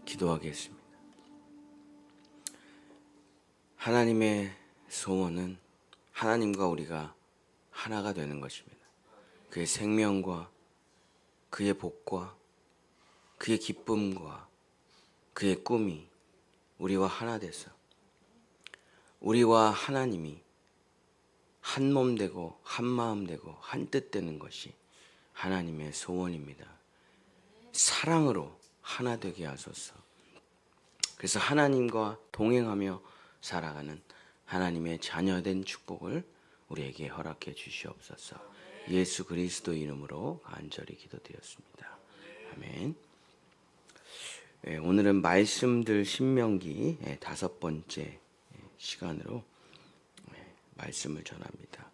기도하겠습니다. 하나님의 소원은 하나님과 우리가 하나가 되는 것입니다. 그의 생명과 그의 복과 그의 기쁨과 그의 꿈이 우리와 하나 돼서 우리와 하나님이 한 몸 되고 한 마음 되고 한 뜻 되는 것이 하나님의 소원입니다. 사랑으로 하나 되게 하소서. 그래서 하나님과 동행하며 살아가는 하나님의 자녀된 축복을 우리에게 허락해 주시옵소서. 예수 그리스도 이름으로 간절히 기도드렸습니다. 아멘. 오늘은 말씀들 신명기 5번째 시간으로 말씀을 전합니다.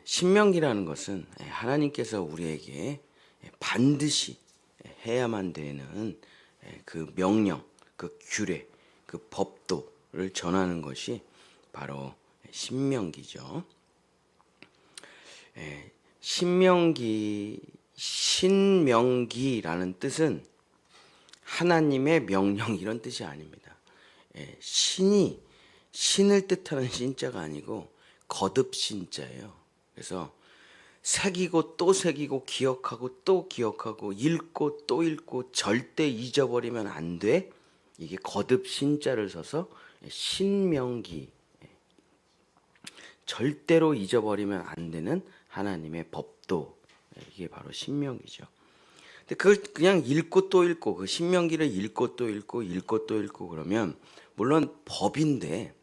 신명기라는 것은 하나님께서 우리에게 반드시 해야만 되는 그 명령, 그 규례, 그 법도를 전하는 것이 바로 신명기죠. 신명기라는 뜻은 하나님의 명령 이런 뜻이 아닙니다. 신을 뜻하는 신자가 아니고 거듭 신자예요. 그래서 새기고 또 새기고 기억하고 또 기억하고 읽고 또 읽고 절대 잊어버리면 안 돼. 이게 거듭 신자를 써서 신명기. 절대로 잊어버리면 안 되는 하나님의 법도. 이게 바로 신명기죠. 근데 그걸 그냥 읽고 또 읽고 그 신명기를 읽고 또 읽고 읽고 또 읽고 그러면 물론 법인데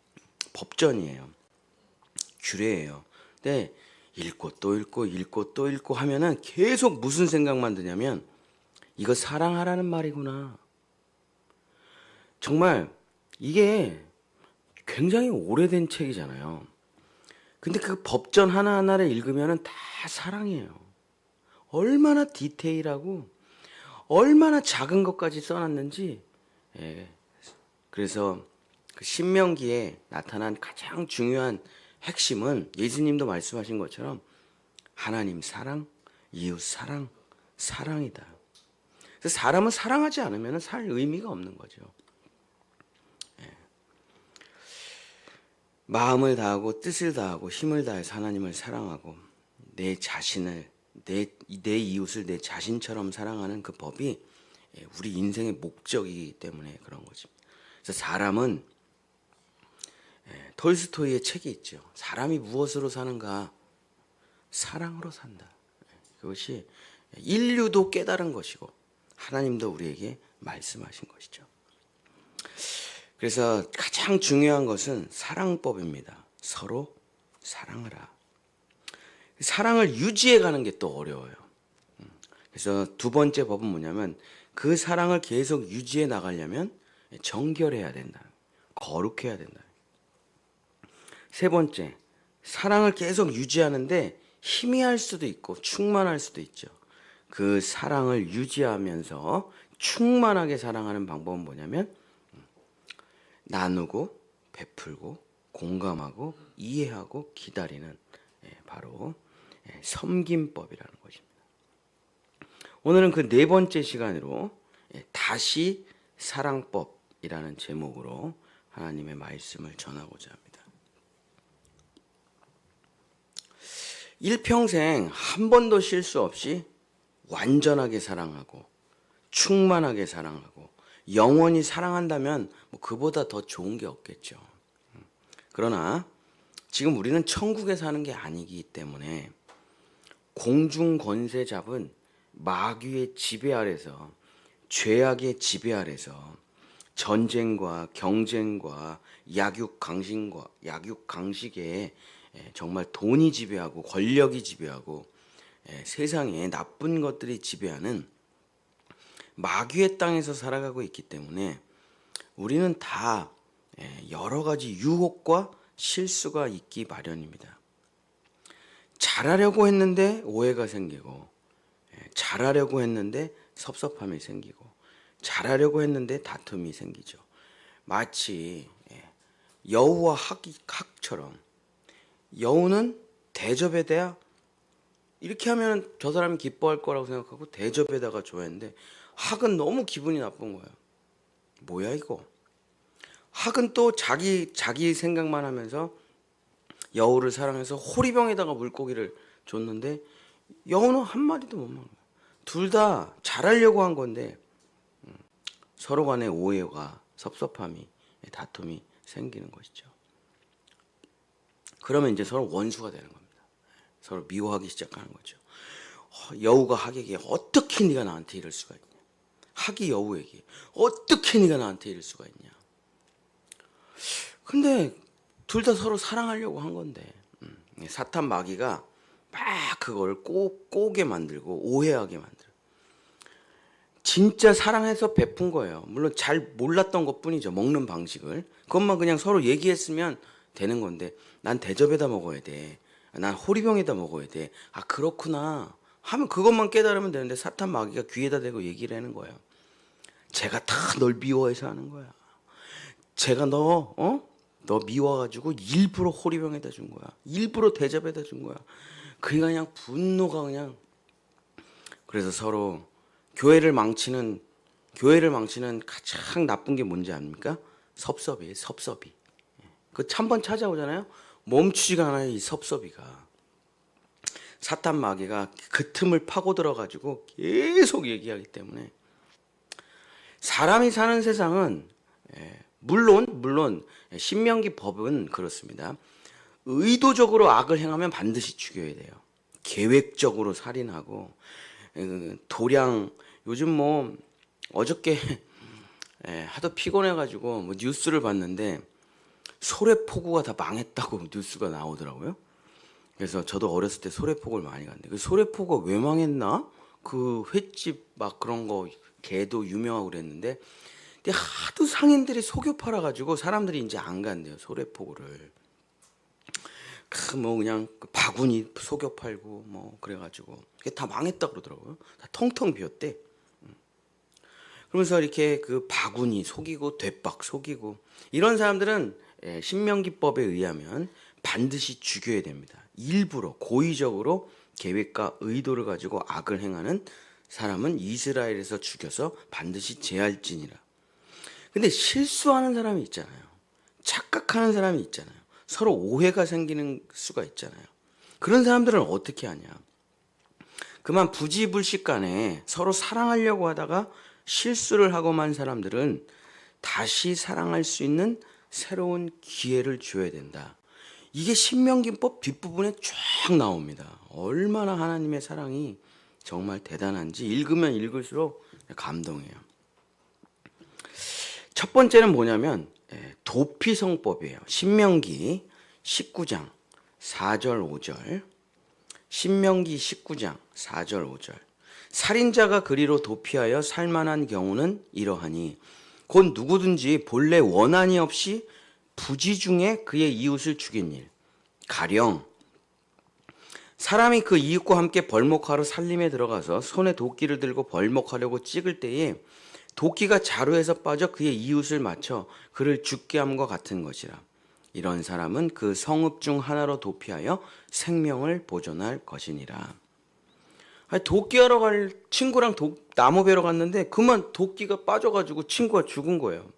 법전이에요. 규례예요. 근데 읽고 또 읽고 읽고 또 읽고 하면은 계속 무슨 생각만 드냐면 이거 사랑하라는 말이구나. 정말 이게 굉장히 오래된 책이잖아요. 근데 그 법전 하나하나를 읽으면은 다 사랑이에요. 얼마나 디테일하고 얼마나 작은 것까지 써놨는지. 그래서 그 신명기에 나타난 가장 중요한 핵심은 예수님도 말씀하신 것처럼 하나님 사랑, 이웃 사랑, 사랑이다. 그래서 사람은 사랑하지 않으면 살 의미가 없는 거죠. 마음을 다하고 뜻을 다하고 힘을 다해서 하나님을 사랑하고 내 자신을 내 이웃을 내 자신처럼 사랑하는 그 법이 우리 인생의 목적이기 때문에 그런 거지. 그래서 사람은 톨스토이의 책이 있죠. 사람이 무엇으로 사는가? 사랑으로 산다. 그것이 인류도 깨달은 것이고 하나님도 우리에게 말씀하신 것이죠. 그래서 가장 중요한 것은 사랑법입니다. 서로 사랑하라. 사랑을 유지해가는 게 또 어려워요. 그래서 두 번째 법은 뭐냐면 그 사랑을 계속 유지해 나가려면 정결해야 된다. 거룩해야 된다. 세 번째, 사랑을 계속 유지하는데 희미할 수도 있고 충만할 수도 있죠. 그 사랑을 유지하면서 충만하게 사랑하는 방법은 뭐냐면 나누고 베풀고 공감하고 이해하고 기다리는 바로 섬김법이라는 것입니다. 오늘은 그 네 번째 시간으로 다시 사랑법이라는 제목으로 하나님의 말씀을 전하고자 합니다. 일평생 한 번도 실수 없이 완전하게 사랑하고 충만하게 사랑하고 영원히 사랑한다면 뭐 그보다 더 좋은 게 없겠죠. 그러나 지금 우리는 천국에 사는 게 아니기 때문에 공중 권세 잡은 마귀의 지배 아래서 죄악의 지배 아래서 전쟁과 경쟁과 약육강식에 정말 돈이 지배하고 권력이 지배하고 세상에 나쁜 것들이 지배하는 마귀의 땅에서 살아가고 있기 때문에 우리는 다 여러 가지 유혹과 실수가 있기 마련입니다. 잘하려고 했는데 오해가 생기고 잘하려고 했는데 섭섭함이 생기고 잘하려고 했는데 다툼이 생기죠. 마치 여우와 학처럼 여우는 대접에 대해 이렇게 하면 저 사람이 기뻐할 거라고 생각하고 대접에다가 줘야 했는데 학은 너무 기분이 나쁜 거예요. 뭐야 이거? 학은 또 자기 생각만 하면서 여우를 사랑해서 호리병에다가 물고기를 줬는데 여우는 한 마리도 못 먹어요. 둘 다 잘하려고 한 건데 서로 간에 오해가 섭섭함이 다툼이 생기는 것이죠. 그러면 이제 서로 원수가 되는 겁니다. 서로 미워하기 시작하는 거죠. 여우가 학에게 어떻게 네가 나한테 이럴 수가 있냐. 학이 여우에게 어떻게 네가 나한테 이럴 수가 있냐. 근데 둘 다 서로 사랑하려고 한 건데 사탄 마귀가 막 그걸 꼬게 만들고 오해하게 만들어. 진짜 사랑해서 베푼 거예요. 물론 잘 몰랐던 것뿐이죠. 먹는 방식을. 그것만 그냥 서로 얘기했으면 되는 건데 난 대접에다 먹어야 돼. 난 호리병에다 먹어야 돼. 아 그렇구나 하면 그것만 깨달으면 되는데 사탄 마귀가 귀에다 대고 얘기를 하는 거예요. 제가 다 널 미워해서 하는 거야. 제가 너 미워가지고 일부러 호리병에다 준 거야. 일부러 대접에다 준 거야. 그러니까 그냥 분노가 그냥. 그래서 서로 교회를 망치는 가장 나쁜 게 뭔지 압니까? 섭섭이에요. 섭섭이. 그 한번 찾아오잖아요. 멈추지가 않아요. 이 섭섭이가. 사탄 마귀가 그 틈을 파고 들어가지고 계속 얘기하기 때문에 사람이 사는 세상은 물론 신명기 법은 그렇습니다. 의도적으로 악을 행하면 반드시 죽여야 돼요. 계획적으로 살인하고 도량 요즘 뭐 어저께 하도 피곤해가지고 뭐 뉴스를 봤는데 소래포구가 다 망했다고 뉴스가 나오더라고요. 그래서 저도 어렸을 때 소래포구를 많이 갔는데 그 소래포구가 왜 망했나? 그 횟집 막 그런 거 개도 유명하고 그랬는데 근데 하도 상인들이 속여 팔아가지고 사람들이 이제 안 간대요 소래포구를. 뭐 그냥 바구니 속여 팔고 뭐 그래가지고 그게 다 망했다 그러더라고요. 다 텅텅 비었대. 그러면서 이렇게 그 바구니 속이고 되박 속이고 이런 사람들은 신명기법에 의하면 반드시 죽여야 됩니다. 일부러 고의적으로 계획과 의도를 가지고 악을 행하는 사람은 이스라엘에서 죽여서 반드시 제할지니라. 근데 실수하는 사람이 있잖아요. 착각하는 사람이 있잖아요. 서로 오해가 생기는 수가 있잖아요. 그런 사람들은 어떻게 하냐. 그만 부지불식간에 서로 사랑하려고 하다가 실수를 하고 만 사람들은 다시 사랑할 수 있는 새로운 기회를 줘야 된다. 이게 신명기법 뒷부분에 쫙 나옵니다. 얼마나 하나님의 사랑이 정말 대단한지 읽으면 읽을수록 감동해요. 첫 번째는 뭐냐면 도피성법이에요. 신명기 19장 4절 5절. 신명기 19장 4절 5절. 살인자가 그리로 도피하여 살만한 경우는 이러하니 곧 누구든지 본래 원한이 없이 부지 중에 그의 이웃을 죽인 일. 가령 사람이 그 이웃과 함께 벌목하러 살림에 들어가서 손에 도끼를 들고 벌목하려고 찍을 때에 도끼가 자루에서 빠져 그의 이웃을 맞춰 그를 죽게 함과 같은 것이라. 이런 사람은 그 성읍 중 하나로 도피하여 생명을 보존할 것이니라. 아니, 도끼하러 갈 친구랑 나무 베러 갔는데 그만 도끼가 빠져가지고 친구가 죽은 거예요.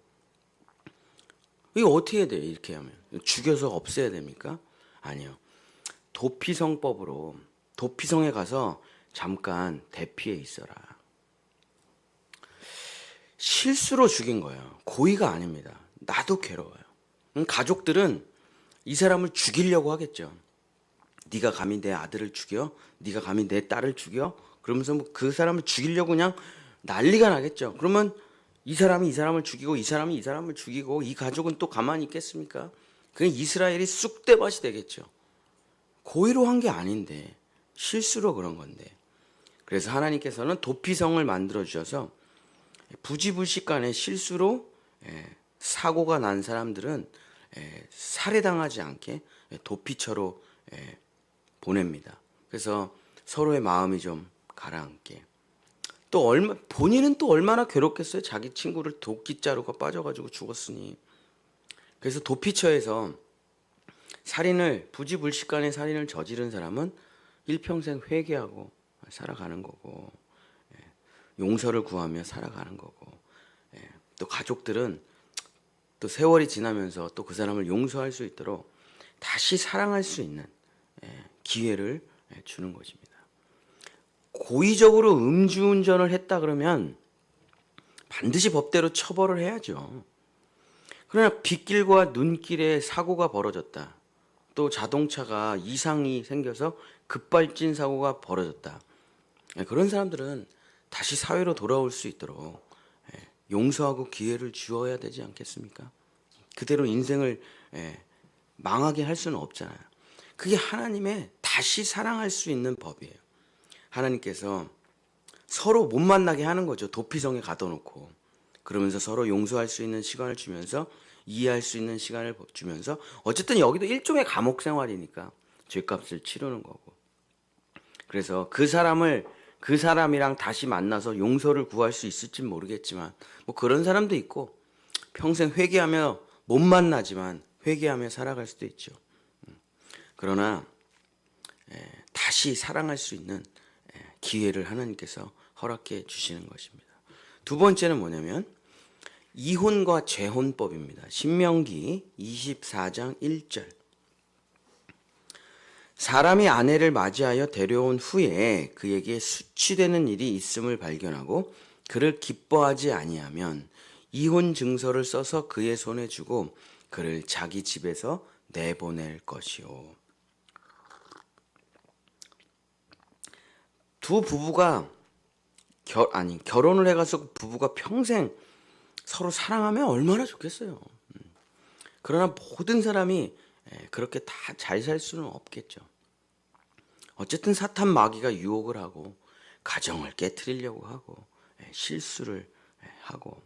이거 어떻게 해야 돼요? 이렇게 하면 죽여서 없애야 됩니까? 아니요. 도피성법으로 도피성에 가서 잠깐 대피해 있어라. 실수로 죽인 거예요. 고의가 아닙니다. 나도 괴로워요. 가족들은 이 사람을 죽이려고 하겠죠. 네가 감히 내 아들을 죽여? 네가 감히 내 딸을 죽여? 그러면서 뭐 그 사람을 죽이려고 그냥 난리가 나겠죠. 그러면 이 사람이 이 사람을 죽이고 이 사람이 이 사람을 죽이고 이 가족은 또 가만히 있겠습니까? 그냥 이스라엘이 쑥대밭이 되겠죠. 고의로 한 게 아닌데 실수로 그런 건데. 그래서 하나님께서는 도피성을 만들어 주셔서 부지불식간에 실수로 사고가 난 사람들은 살해당하지 않게 도피처로 보냅니다. 그래서 서로의 마음이 좀 가라앉게. 또 본인은 또 얼마나 괴롭겠어요. 자기 친구를 도끼자루가 빠져가지고 죽었으니. 그래서 도피처에서 부지불식간에 살인을 저지른 사람은 일평생 회개하고 살아가는 거고, 용서를 구하며 살아가는 거고, 또 가족들은 또 세월이 지나면서 또 그 사람을 용서할 수 있도록 다시 사랑할 수 있는 기회를 주는 것입니다. 고의적으로 음주운전을 했다 그러면 반드시 법대로 처벌을 해야죠. 그러나 빗길과 눈길에 사고가 벌어졌다. 또 자동차가 이상이 생겨서 급발진 사고가 벌어졌다. 그런 사람들은 다시 사회로 돌아올 수 있도록 용서하고 기회를 주어야 되지 않겠습니까? 그대로 인생을 망하게 할 수는 없잖아요. 그게 하나님의 다시 사랑할 수 있는 법이에요. 하나님께서 서로 못 만나게 하는 거죠. 도피성에 가둬놓고. 그러면서 서로 용서할 수 있는 시간을 주면서 이해할 수 있는 시간을 주면서 어쨌든 여기도 일종의 감옥 생활이니까 죄값을 치르는 거고. 그래서 그 사람이랑 다시 만나서 용서를 구할 수 있을진 모르겠지만 뭐 그런 사람도 있고 평생 회개하며 못 만나지만 회개하며 살아갈 수도 있죠. 그러나 다시 사랑할 수 있는 기회를 하나님께서 허락해 주시는 것입니다. 두 번째는 뭐냐면 이혼과 재혼법입니다. 신명기 24장 1절. 사람이 아내를 맞이하여 데려온 후에 그에게 수치되는 일이 있음을 발견하고 그를 기뻐하지 아니하면 이혼 증서를 써서 그의 손에 주고 그를 자기 집에서 내보낼 것이요. 두 부부가 결혼을 해가지고 부부가 평생 서로 사랑하면 얼마나 좋겠어요. 그러나 모든 사람이 그렇게 다 잘 살 수는 없겠죠. 어쨌든 사탄 마귀가 유혹을 하고 가정을 깨트리려고 하고 실수를 하고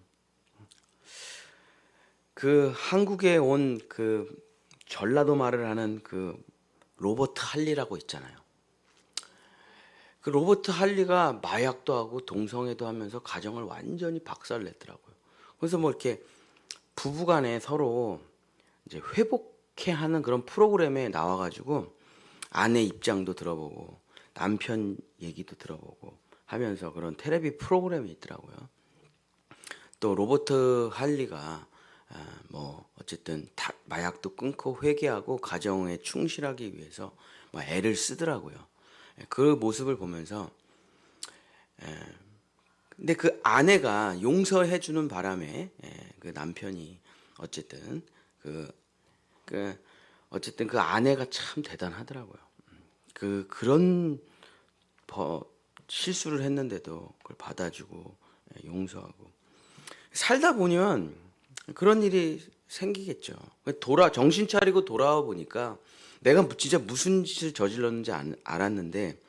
그 한국에 온 그 전라도 말을 하는 그 로버트 할리라고 있잖아요. 그 로버트 할리가 마약도 하고 동성애도 하면서 가정을 완전히 박살냈더라고요. 그래서 뭐 이렇게 부부간에 서로 이제 회복해 하는 그런 프로그램에 나와가지고 아내 입장도 들어보고 남편 얘기도 들어보고 하면서 그런 텔레비 프로그램이 있더라고요. 또 로버트 할리가 뭐 어쨌든 마약도 끊고 회개하고 가정에 충실하기 위해서 막 애를 쓰더라고요. 그 모습을 보면서 근데 그 아내가 용서해 주는 바람에 그 남편이 어쨌든 어쨌든 그 아내가 참 대단하더라고요. 그런 실수를 했는데도 그걸 받아주고 용서하고 살다 보면 그런 일이 생기겠죠. 정신 차리고 돌아와 보니까 내가 진짜 무슨 짓을 저질렀는지 알았는데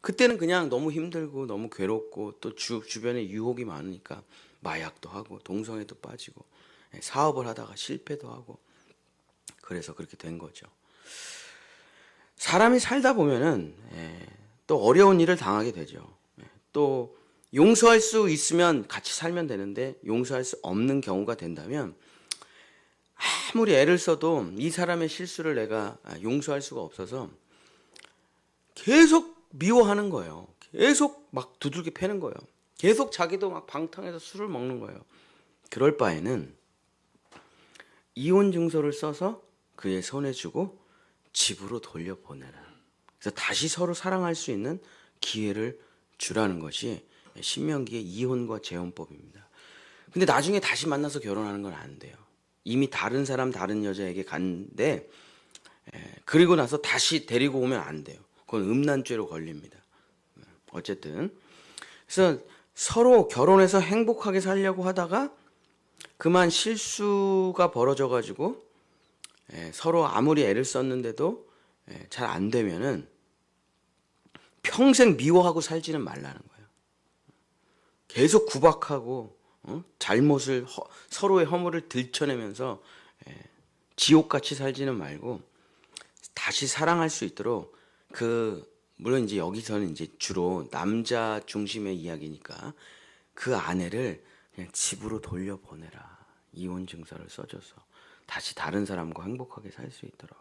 그때는 그냥 너무 힘들고 너무 괴롭고 또 주변에 유혹이 많으니까 마약도 하고 동성애도 빠지고 사업을 하다가 실패도 하고 그래서 그렇게 된 거죠. 사람이 살다 보면은 또 어려운 일을 당하게 되죠. 또 용서할 수 있으면 같이 살면 되는데 용서할 수 없는 경우가 된다면 아무리 애를 써도 이 사람의 실수를 내가 용서할 수가 없어서 계속 미워하는 거예요. 계속 막 두들겨 패는 거예요. 계속 자기도 막 방탕해서 술을 먹는 거예요. 그럴 바에는 이혼 증서를 써서 그의 손에 주고 집으로 돌려보내라. 그래서 다시 서로 사랑할 수 있는 기회를 주라는 것이 신명기의 이혼과 재혼법입니다. 근데 나중에 다시 만나서 결혼하는 건 안 돼요. 이미 다른 사람 다른 여자에게 갔는데 그리고 나서 다시 데리고 오면 안 돼요. 그건 음란죄로 걸립니다. 어쨌든 그래서 서로 결혼해서 행복하게 살려고 하다가 그만 실수가 벌어져 가지고 서로 아무리 애를 썼는데도 잘 안 되면은 평생 미워하고 살지는 말라는 거예요. 계속 구박하고 잘못을 서로의 허물을 들춰내면서 지옥같이 살지는 말고 다시 사랑할 수 있도록 물론 이제 여기서는 이제 주로 남자 중심의 이야기니까 그 아내를 그냥 집으로 돌려보내라. 이혼 증서를 써줘서 다시 다른 사람과 행복하게 살 수 있도록.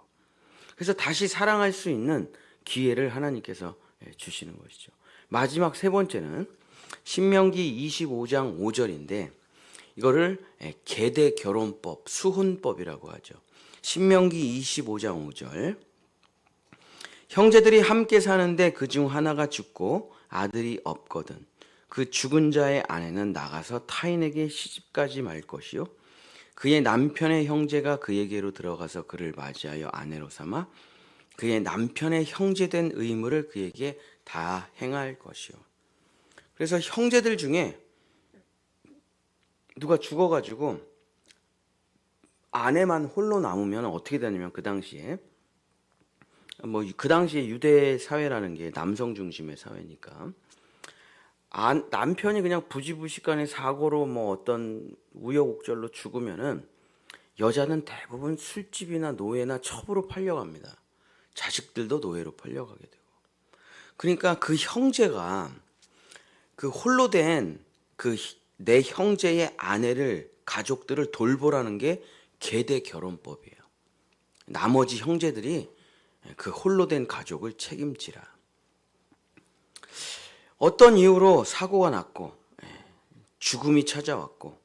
그래서 다시 사랑할 수 있는 기회를 하나님께서 주시는 것이죠. 마지막 세 번째는 신명기 25장 5절인데 이거를 계대 결혼법, 수혼법이라고 하죠. 신명기 25장 5절. 형제들이 함께 사는데 그중 하나가 죽고 아들이 없거든 그 죽은 자의 아내는 나가서 타인에게 시집가지 말 것이요 그의 남편의 형제가 그에게로 들어가서 그를 맞이하여 아내로 삼아 그의 남편의 형제된 의무를 그에게 다 행할 것이요. 그래서 형제들 중에 누가 죽어가지고 아내만 홀로 남으면 어떻게 되냐면 그 당시에 그 당시에 유대 사회라는 게 남성 중심의 사회니까 남편이 그냥 부지불식간의 사고로 어떤 우여곡절로 죽으면은 여자는 대부분 술집이나 노예나 첩으로 팔려갑니다. 자식들도 노예로 팔려가게 되고. 그러니까 그 형제가 그 홀로 된 내 형제의 아내를 가족들을 돌보라는 게 계대 결혼법이에요. 나머지 형제들이 그 홀로 된 가족을 책임지라. 어떤 이유로 사고가 났고 죽음이 찾아왔고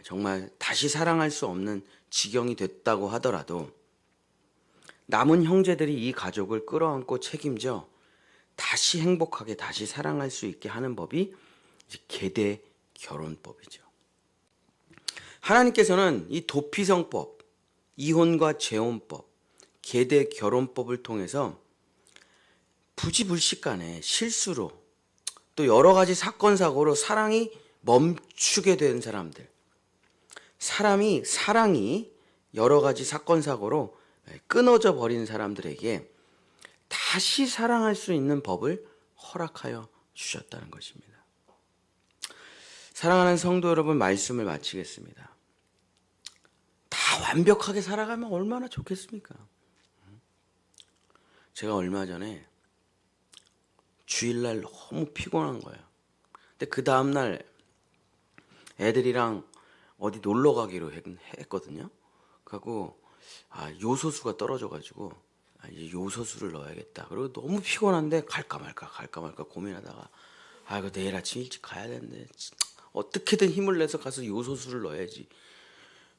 정말 다시 사랑할 수 없는 지경이 됐다고 하더라도 남은 형제들이 이 가족을 끌어안고 책임져 다시 행복하게 다시 사랑할 수 있게 하는 법이 이제 계대 결혼법이죠. 하나님께서는 이 도피성법, 이혼과 재혼법, 계대 결혼법을 통해서 부지불식간에 실수로 또 여러 가지 사건 사고로 사랑이 멈추게 된 사람들, 사랑이 여러 가지 사건 사고로 끊어져 버린 사람들에게 다시 사랑할 수 있는 법을 허락하여 주셨다는 것입니다. 사랑하는 성도 여러분, 말씀을 마치겠습니다. 다 완벽하게 살아가면 얼마나 좋겠습니까? 제가 얼마 전에 주일날 너무 피곤한 거예요. 근데 그 다음날 애들이랑 어디 놀러 가기로 했거든요. 그리고 요소수가 떨어져가지고 이제 요소수를 넣어야겠다. 그리고 너무 피곤한데 갈까 말까 고민하다가 이거 내일 아침 일찍 가야 되는데 어떻게든 힘을 내서 가서 요소수를 넣어야지.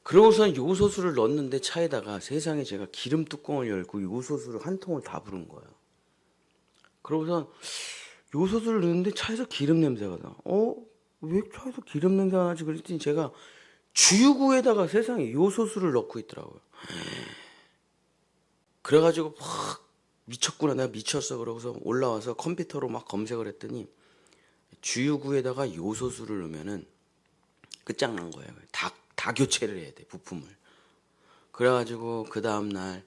그러고선 요소수를 넣었는데 차에다가 세상에 제가 기름 뚜껑을 열고 요소수를 한 통을 다 부은 거예요. 그러고선 요소수를 넣었는데 차에서 기름 냄새가 나. 왜 차에서 기름 냄새가 나지? 그랬더니 제가 주유구에다가 세상에 요소수를 넣고 있더라고요. 그래가지고 막 미쳤구나, 내가 미쳤어. 그러고서 올라와서 컴퓨터로 막 검색을 했더니 주유구에다가 요소수를 넣으면은 끝장난 거예요. 다 교체를 해야 돼, 부품을. 그래가지고 그 다음날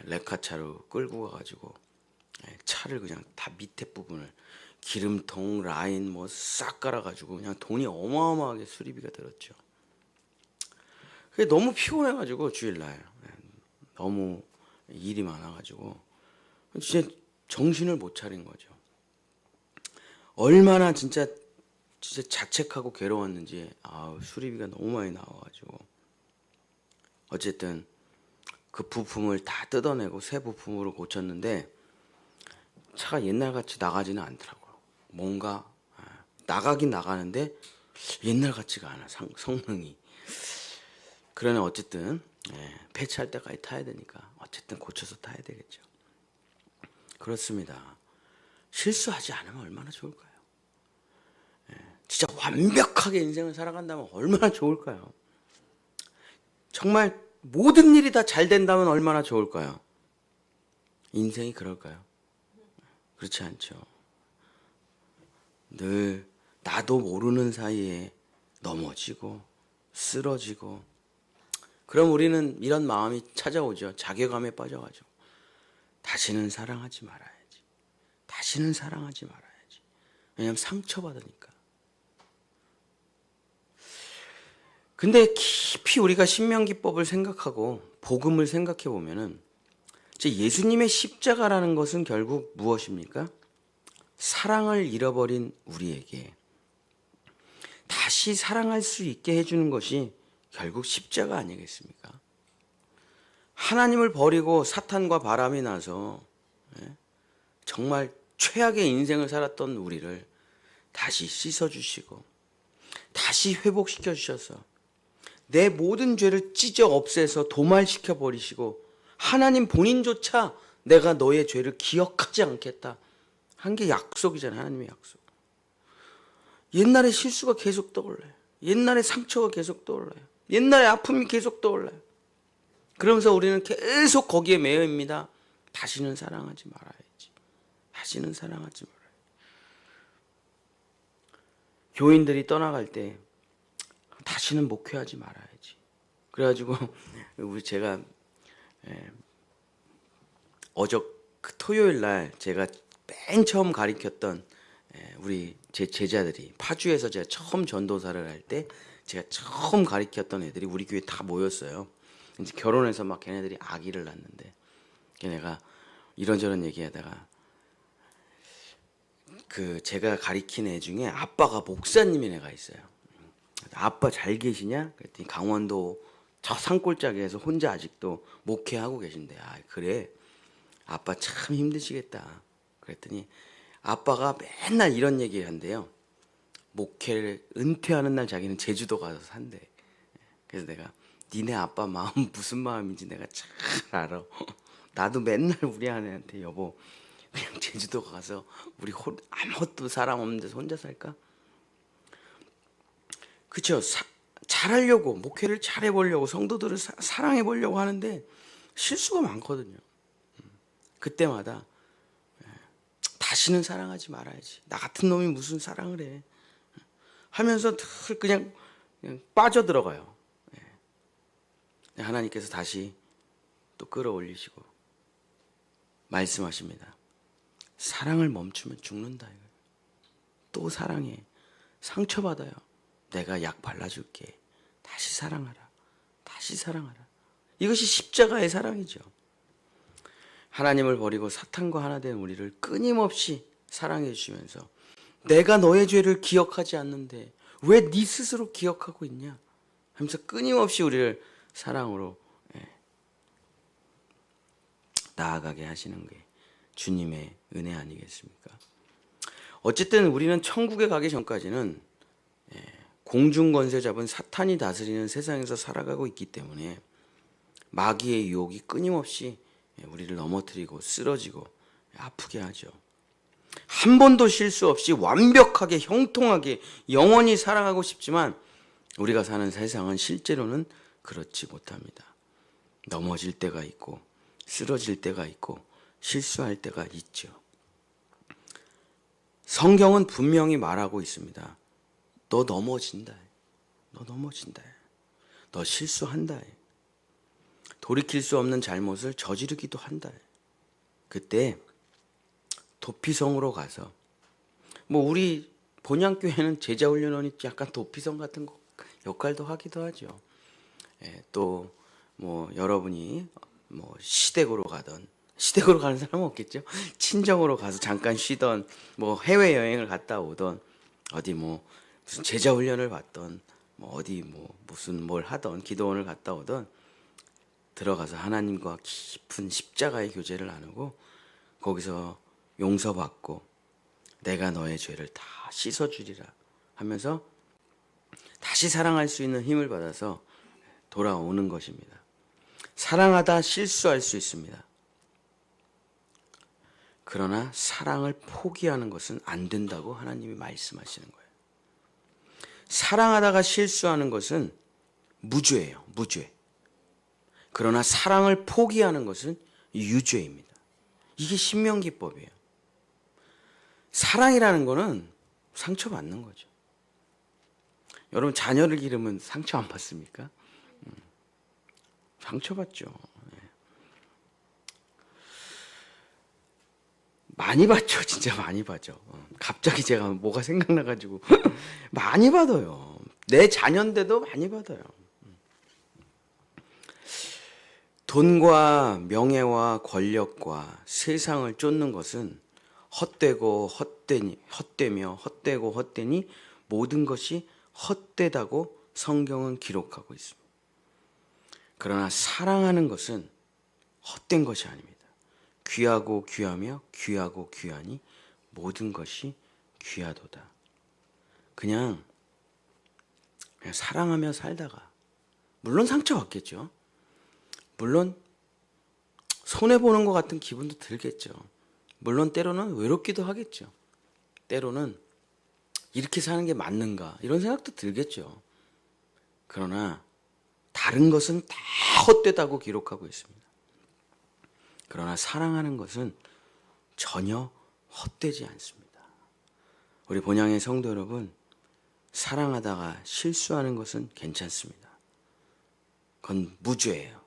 레카차로 끌고 가가지고 차를 그냥 다 밑에 부분을 기름통 라인 싹 깔아가지고 그냥 돈이 어마어마하게 수리비가 들었죠. 그게 너무 피곤해가지고 주일날 너무 일이 많아가지고 진짜 정신을 못 차린 거죠. 얼마나 진짜 자책하고 괴로웠는지 수리비가 너무 많이 나와가지고 어쨌든 그 부품을 다 뜯어내고 새 부품으로 고쳤는데 차가 옛날같이 나가지는 않더라고요. 뭔가 나가긴 나가는데 옛날 같지가 않아, 성능이. 그러나 어쨌든 폐차할 때까지 타야 되니까 어쨌든 고쳐서 타야 되겠죠. 그렇습니다. 실수하지 않으면 얼마나 좋을까요? 진짜 완벽하게 인생을 살아간다면 얼마나 좋을까요? 정말 모든 일이 다 잘 된다면 얼마나 좋을까요? 인생이 그럴까요? 그렇지 않죠. 늘 나도 모르는 사이에 넘어지고 쓰러지고, 그럼 우리는 이런 마음이 찾아오죠. 자괴감에 빠져가지고 다시는 사랑하지 말아야지. 다시는 사랑하지 말아야지. 왜냐하면 상처받으니까. 근데 깊이 우리가 신명기법을 생각하고 복음을 생각해 보면은 예수님의 십자가라는 것은 결국 무엇입니까? 사랑을 잃어버린 우리에게 다시 사랑할 수 있게 해주는 것이 결국 십자가 아니겠습니까? 하나님을 버리고 사탄과 바람이 나서 정말 최악의 인생을 살았던 우리를 다시 씻어주시고 다시 회복시켜 주셔서 내 모든 죄를 찢어 없애서 도말시켜 버리시고 하나님 본인조차 내가 너의 죄를 기억하지 않겠다 한 게 약속이잖아요. 하나님의 약속. 옛날의 실수가 계속 떠올라요. 옛날의 상처가 계속 떠올라요. 옛날의 아픔이 계속 떠올라요. 그러면서 우리는 계속 거기에 매여 있습니다. 다시는 사랑하지 말아야지. 다시는 사랑하지 말아야지. 교인들이 떠나갈 때 다시는 목회하지 말아야지. 그래가지고 우리 제가 그 토요일 날 제가 맨 처음 가르쳤던 우리 제 제자들이 파주에서 제가 처음 전도사를 할 때 제가 처음 가르쳤던 애들이 우리 교회 다 모였어요. 이제 결혼해서 막 걔네들이 아기를 낳는데 걔네가 이런저런 얘기하다가 그 제가 가르친 애 중에 아빠가 목사님인 애가 있어요. 아빠 잘 계시냐? 그랬더니 강원도 저 산골짜기에서 혼자 아직도 목회하고 계신데, 아 그래 아빠 참 힘드시겠다. 그랬더니 아빠가 맨날 이런 얘기 한대요. 목회를 은퇴하는 날 자기는 제주도 가서 산대. 그래서 내가 니네 아빠 마음 무슨 마음인지 내가 잘 알아. 나도 맨날 우리 아내한테 여보 그냥 제주도 가서 우리 아무것도 사람 없는 데서 혼자 살까? 그쵸? 잘하려고 목회를 잘해보려고 성도들을 사랑해보려고 하는데 실수가 많거든요. 그때마다 다시는 사랑하지 말아야지. 나 같은 놈이 무슨 사랑을 해 하면서 늘 그냥 빠져들어가요. 하나님께서 다시 또 끌어올리시고 말씀하십니다. 사랑을 멈추면 죽는다. 또 사랑해. 상처받아요. 내가 약 발라줄게. 다시 사랑하라. 다시 사랑하라. 이것이 십자가의 사랑이죠. 하나님을 버리고 사탄과 하나 된 우리를 끊임없이 사랑해 주시면서 내가 너의 죄를 기억하지 않는데 왜 네 스스로 기억하고 있냐 하면서 끊임없이 우리를 사랑으로 나아가게 하시는 게 주님의 은혜 아니겠습니까? 어쨌든 우리는 천국에 가기 전까지는 공중권세 잡은 사탄이 다스리는 세상에서 살아가고 있기 때문에 마귀의 유혹이 끊임없이 우리를 넘어뜨리고 쓰러지고 아프게 하죠. 한 번도 실수 없이 완벽하게 형통하게 영원히 사랑하고 싶지만 우리가 사는 세상은 실제로는 그렇지 못합니다. 넘어질 때가 있고 쓰러질 때가 있고 실수할 때가 있죠. 성경은 분명히 말하고 있습니다. 너 넘어진다. 너 넘어진다. 너 실수한다. 돌이킬 수 없는 잘못을 저지르기도 한다. 그때 도피성으로 가서 우리 본향교회는 제자훈련원이 약간 도피성 같은 역할도 하기도 하죠. 또 여러분이 시댁으로 가던 시댁으로 가는 사람은 없겠죠. 친정으로 가서 잠깐 쉬던 해외 여행을 갔다 오던 어디 무슨 제자 훈련을 받던 어디 무슨 뭘 하던 기도원을 갔다 오던 들어가서 하나님과 깊은 십자가의 교제를 나누고 거기서 용서받고 내가 너의 죄를 다 씻어주리라 하면서 다시 사랑할 수 있는 힘을 받아서 돌아오는 것입니다. 사랑하다 실수할 수 있습니다. 그러나 사랑을 포기하는 것은 안 된다고 하나님이 말씀하시는 거예요. 사랑하다가 실수하는 것은 무죄예요. 무죄. 그러나 사랑을 포기하는 것은 유죄입니다. 이게 신명기법이에요. 사랑이라는 거는 상처받는 거죠. 여러분 자녀를 기르면 상처 안 받습니까? 상처받죠. 많이 받죠. 진짜 많이 받죠. 갑자기 제가 뭐가 생각나가지고 많이 받아요. 내 자녀인데도 많이 받아요. 돈과 명예와 권력과 세상을 쫓는 것은 헛되고 헛되며 헛되고 헛되니 모든 것이 헛되다고 성경은 기록하고 있습니다. 그러나 사랑하는 것은 헛된 것이 아닙니다. 귀하고 귀하며 귀하고 귀하니 모든 것이 귀하도다. 그냥 사랑하며 살다가 물론 상처받겠죠. 물론 손해보는 것 같은 기분도 들겠죠. 물론 때로는 외롭기도 하겠죠. 때로는 이렇게 사는 게 맞는가 이런 생각도 들겠죠. 그러나 다른 것은 다 헛되다고 기록하고 있습니다. 그러나 사랑하는 것은 전혀 헛되지 않습니다. 우리 본향의 성도 여러분, 사랑하다가 실수하는 것은 괜찮습니다. 그건 무죄예요.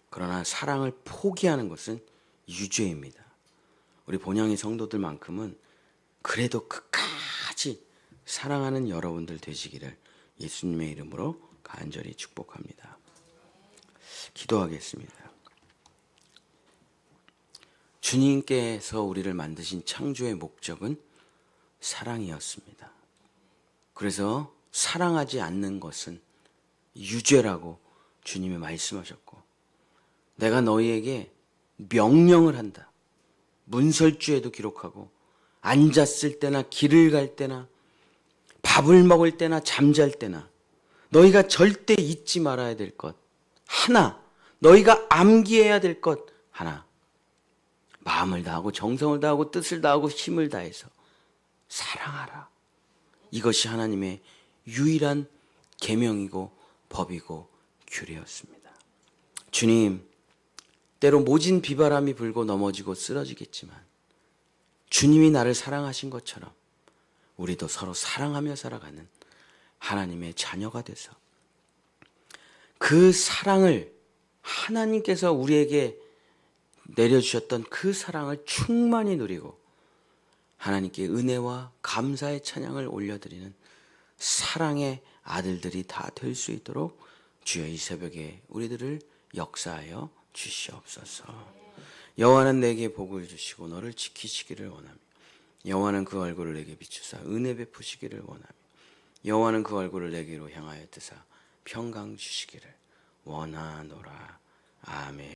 그러나 사랑을 포기하는 것은 유죄입니다. 우리 본향의 성도들만큼은 그래도 끝까지 사랑하는 여러분들 되시기를 예수님의 이름으로 간절히 축복합니다. 기도하겠습니다. 주님께서 우리를 만드신 창조의 목적은 사랑이었습니다. 그래서 사랑하지 않는 것은 유죄라고 주님이 말씀하셨고, 내가 너희에게 명령을 한다. 문설주에도 기록하고, 앉았을 때나 길을 갈 때나 밥을 먹을 때나 잠잘 때나 너희가 절대 잊지 말아야 될 것 하나, 너희가 암기해야 될 것 하나, 마음을 다하고 정성을 다하고 뜻을 다하고 힘을 다해서 사랑하라. 이것이 하나님의 유일한 계명이고 법이고 규례였습니다. 주님, 때로 모진 비바람이 불고 넘어지고 쓰러지겠지만 주님이 나를 사랑하신 것처럼 우리도 서로 사랑하며 살아가는 하나님의 자녀가 돼서 그 사랑을, 하나님께서 우리에게 내려주셨던 그 사랑을 충만히 누리고 하나님께 은혜와 감사의 찬양을 올려드리는 사랑의 아들들이 다 될 수 있도록 주여 이 새벽에 우리들을 역사하여 주시옵소서. 여호와는 내게 복을 주시고 너를 지키시기를 원하며 여호와는 그 얼굴을 내게 비추사 은혜 베푸시기를 원하며 여호와는 그 얼굴을 내게로 향하여 뜨사 평강 주시기를 원하노라. 아멘.